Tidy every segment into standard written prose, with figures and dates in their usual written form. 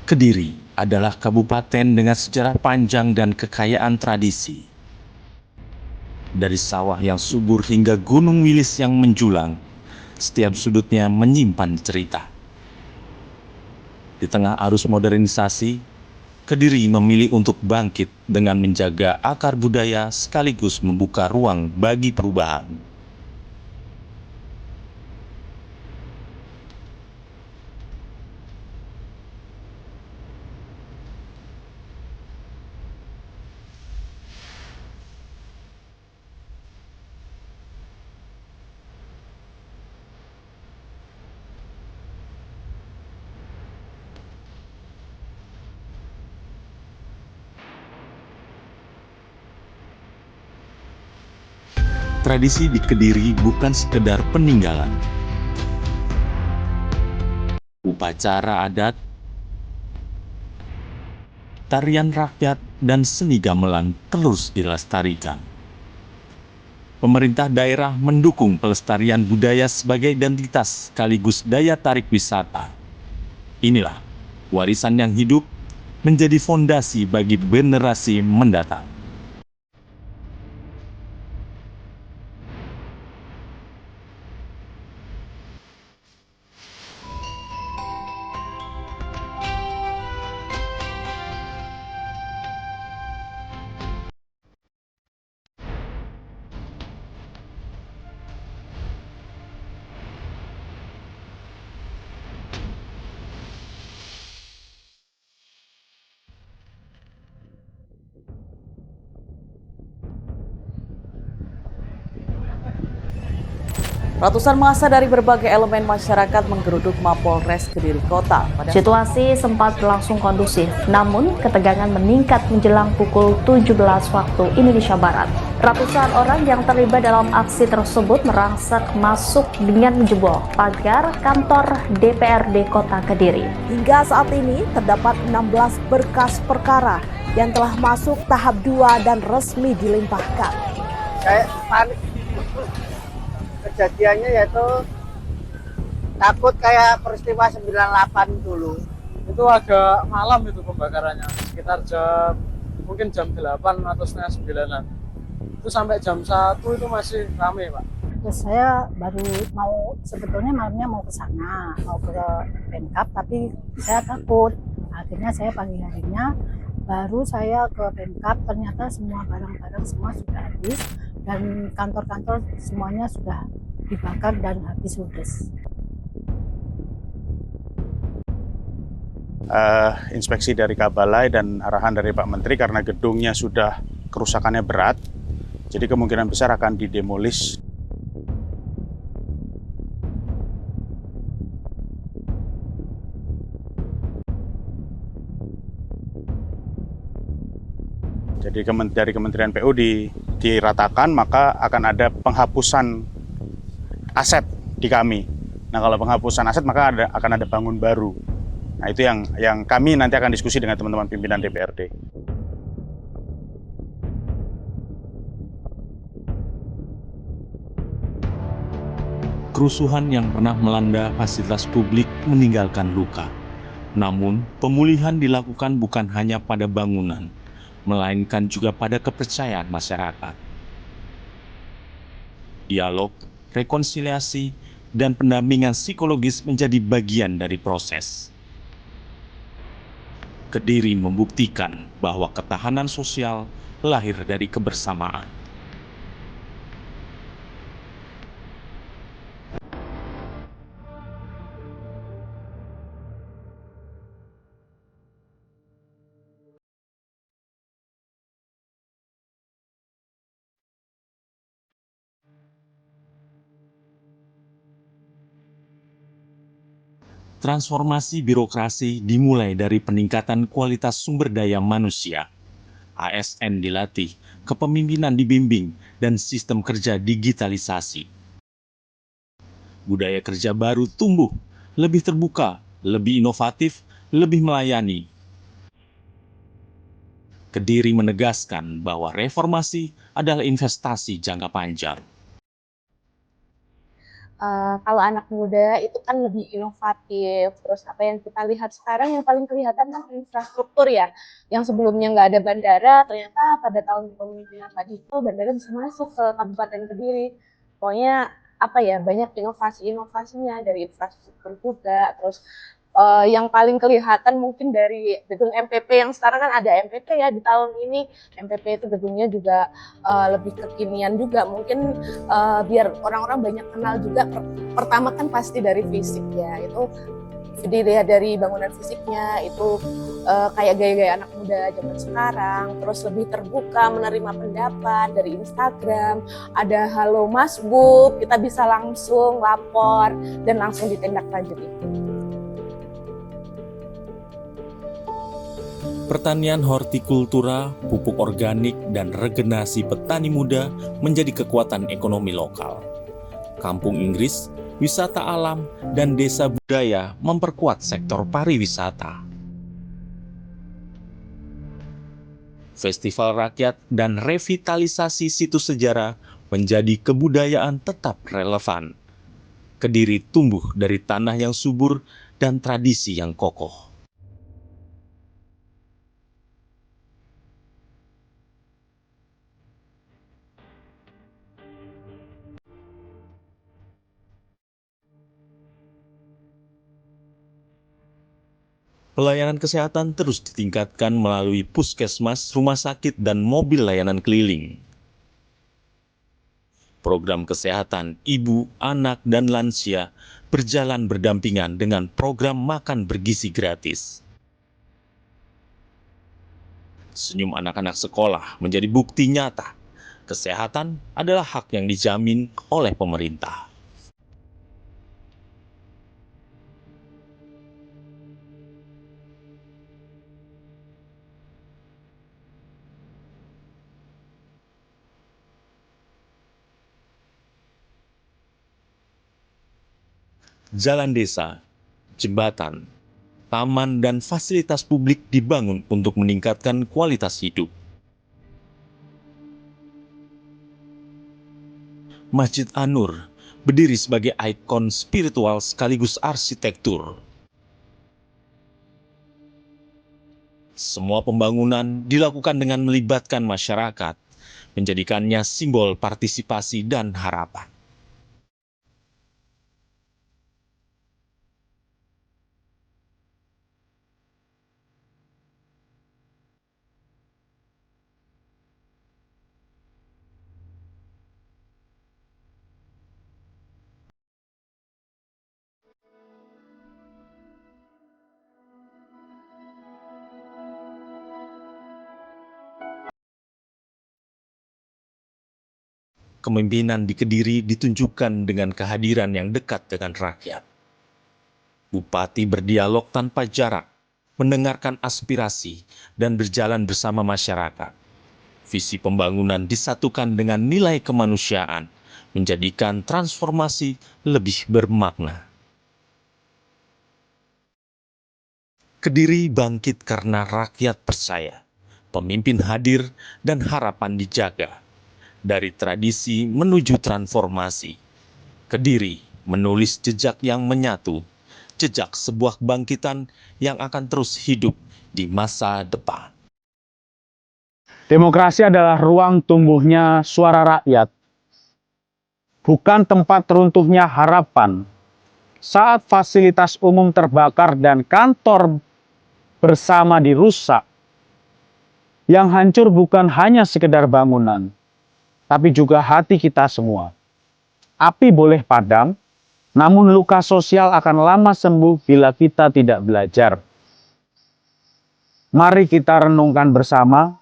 Kediri adalah kabupaten dengan sejarah panjang dan kekayaan tradisi. Dari sawah yang subur hingga Gunung Wilis yang menjulang, setiap sudutnya menyimpan cerita. Di tengah arus modernisasi, Kediri memilih untuk bangkit dengan menjaga akar budaya sekaligus membuka ruang bagi perubahan. Tradisi di Kediri bukan sekedar peninggalan. Upacara adat, tarian rakyat, dan seni gamelan terus dilestarikan. Pemerintah daerah mendukung pelestarian budaya sebagai identitas sekaligus daya tarik wisata. Inilah warisan yang hidup menjadi fondasi bagi generasi mendatang. Ratusan massa dari berbagai elemen masyarakat menggeruduk Mapolres Kediri Kota. Situasi sempat berlangsung kondusif, namun ketegangan meningkat menjelang pukul 17 waktu Indonesia Barat. Ratusan orang yang terlibat dalam aksi tersebut merangsek masuk dengan menjebol pagar kantor DPRD Kota Kediri. Hingga saat ini terdapat 16 berkas perkara yang telah masuk tahap 2 dan resmi dilimpahkan. Saya panik. Kejadiannya yaitu takut kayak peristiwa 98 dulu. Itu agak malam itu pembakarannya, sekitar mungkin jam 8 atau setengah 9-an. Itu sampai jam 1 itu masih ramai, Pak. Terus saya baru sebetulnya malamnya mau ke sana, mau ke Pemkab, tapi saya takut. Akhirnya saya pagi harinya baru saya ke Pemkab, ternyata semua barang-barang semua sudah habis dan kantor-kantor semuanya sudah dibakar dan habis ludes. Inspeksi dari Kabalai dan arahan dari Pak Menteri karena gedungnya sudah kerusakannya berat, jadi kemungkinan besar akan didemolis. Jadi dari Kementerian PU diratakan, maka akan ada penghapusan aset di kami. Nah, kalau penghapusan aset maka akan ada bangun baru. Nah, itu yang kami nanti akan diskusi dengan teman-teman pimpinan DPRD. Kerusuhan yang pernah melanda fasilitas publik meninggalkan luka. Namun, pemulihan dilakukan bukan hanya pada bangunan, melainkan juga pada kepercayaan masyarakat. Dialog, rekonsiliasi, dan pendampingan psikologis menjadi bagian dari proses. Kediri membuktikan bahwa ketahanan sosial lahir dari kebersamaan. Transformasi birokrasi dimulai dari peningkatan kualitas sumber daya manusia. ASN dilatih, kepemimpinan dibimbing, dan sistem kerja digitalisasi. Budaya kerja baru tumbuh, lebih terbuka, lebih inovatif, lebih melayani. Kediri menegaskan bahwa reformasi adalah investasi jangka panjang. Kalau anak muda itu kan lebih inovatif. Terus apa yang kita lihat sekarang yang paling kelihatan kan infrastruktur ya. Yang sebelumnya nggak ada bandara, ternyata pada tahun kepemimpinan Pak Dito bandara bisa masuk ke Kabupaten Kediri. Pokoknya apa ya, banyak inovasi-inovasinya dari infrastruktur juga. Terus yang paling kelihatan mungkin dari gedung MPP yang sekarang kan ada MPP ya di tahun ini. MPP itu gedungnya juga lebih kekinian juga, mungkin biar orang-orang banyak kenal juga. Pertama kan pasti dari fisik ya, itu dilihat dari bangunan fisiknya itu kayak gaya-gaya anak muda zaman sekarang. Terus lebih terbuka menerima pendapat dari Instagram, ada halo Mas Bu, kita bisa langsung lapor dan langsung ditindaklanjuti. Pertanian hortikultura, pupuk organik, dan regenerasi petani muda menjadi kekuatan ekonomi lokal. Kampung Inggris, wisata alam, dan desa budaya memperkuat sektor pariwisata. Festival rakyat dan revitalisasi situs sejarah menjadi kebudayaan tetap relevan. Kediri tumbuh dari tanah yang subur dan tradisi yang kokoh. Pelayanan kesehatan terus ditingkatkan melalui puskesmas, rumah sakit, dan mobil layanan keliling. Program kesehatan ibu, anak, dan lansia berjalan berdampingan dengan program makan bergizi gratis. Senyum anak-anak sekolah menjadi bukti nyata. Kesehatan adalah hak yang dijamin oleh pemerintah. Jalan desa, jembatan, taman, dan fasilitas publik dibangun untuk meningkatkan kualitas hidup. Masjid An-Nur berdiri sebagai ikon spiritual sekaligus arsitektur. Semua pembangunan dilakukan dengan melibatkan masyarakat, menjadikannya simbol partisipasi dan harapan. Kepemimpinan di Kediri ditunjukkan dengan kehadiran yang dekat dengan rakyat. Bupati berdialog tanpa jarak, mendengarkan aspirasi, dan berjalan bersama masyarakat. Visi pembangunan disatukan dengan nilai kemanusiaan, menjadikan transformasi lebih bermakna. Kediri bangkit karena rakyat percaya, pemimpin hadir, dan harapan dijaga. Dari tradisi menuju transformasi, Kediri menulis jejak yang menyatu, jejak sebuah kebangkitan yang akan terus hidup di masa depan. Demokrasi adalah ruang tumbuhnya suara rakyat, bukan tempat runtuhnya harapan. Saat fasilitas umum terbakar dan kantor bersama dirusak, yang hancur bukan hanya sekedar bangunan, tapi juga hati kita semua. Api boleh padam, namun luka sosial akan lama sembuh bila kita tidak belajar. Mari kita renungkan bersama,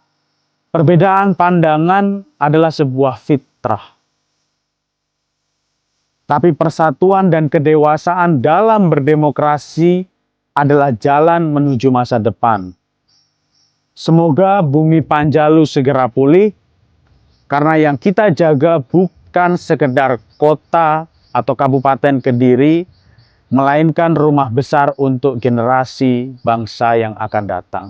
perbedaan pandangan adalah sebuah fitrah. Tapi persatuan dan kedewasaan dalam berdemokrasi adalah jalan menuju masa depan. Semoga bumi Panjalu segera pulih, karena yang kita jaga bukan sekedar kota atau Kabupaten Kediri, melainkan rumah besar untuk generasi bangsa yang akan datang.